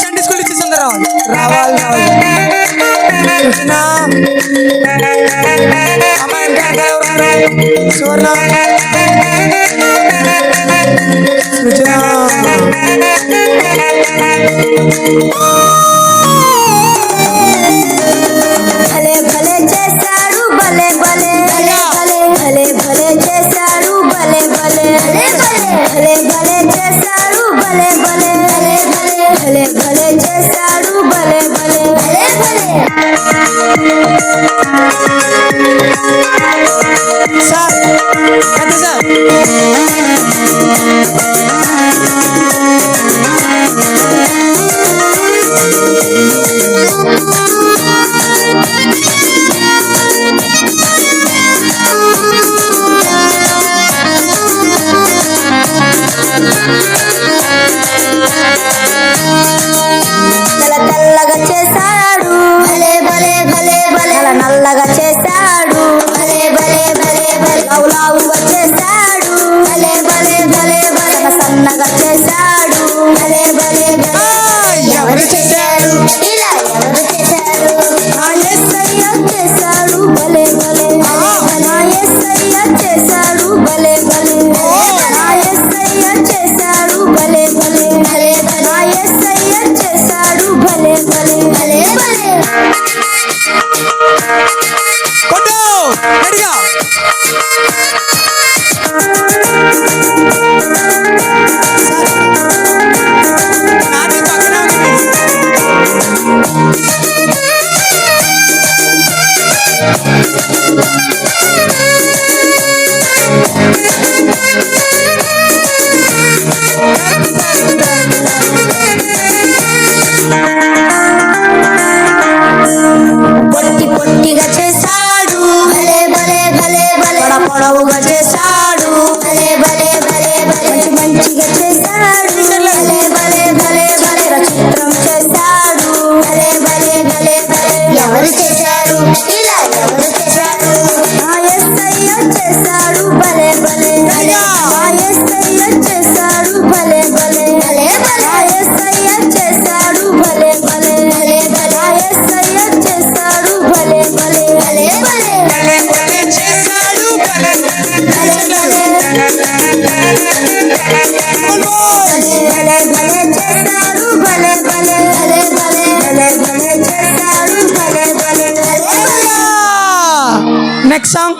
Sunday school ఇచ్చేసి అందరు రావాలి రావాలి కృష్ణ సువర్ణ సృజన భలే భలే చేశాడు భలే భలే భలే భలే చేశాడు భలే భలే భలే భలే చేశాడు భలే భలే భలే భలే చేశాడు భలే భలే సార్ పెద్ద సార్ తెల్లగా చేశాడు భలే భలే భలే భలే నల్లగా చేశాడు భలే భలే భలే భలే లావుగా చేశాడు భలే భలే భలే భలే సన్నగా చేశాడు భలే భలే భలే ఎవరు చేశారు ఇలా ఎవరు చేశారు నా యేసయ్య చేశాడు భలే భలే నా యేసయ్య చేశాడు భలే భలే నా యేసయ్య చేశాడు భలే భలే నా యేసయ్య చేశాడు భలే భలే భలే భలే కొట్టు రెడీగా నాది పక్కన పొట్టి పొట్టిగా చేశాడు భలే భలే భలే భలే పొడవుగా చేశాడు భలే భలే భలే భలే మంచిగా చేశాడు భలే భలే భలే భలే చిత్రం చేశాడు భలే భలే భలే భలే ఎవరు చేశారు ఇలా ఎవరు చేశారు నా యేసయ్య చేశాడు భలే భలే నా యేసయ్య చేశాడు భలే భలే నా యేసయ్య చేశాడు భలే భలే నా యేసయ్య చేశాడు భలే భలే భలే భలే భలే భలే చేశాడు భలే భలే భలే భలే భలే చేశాడు భలే భలే భలే భలే భలే భలే చేశాడు భలే భలే భలే నెక్స్ట్ సాంగ్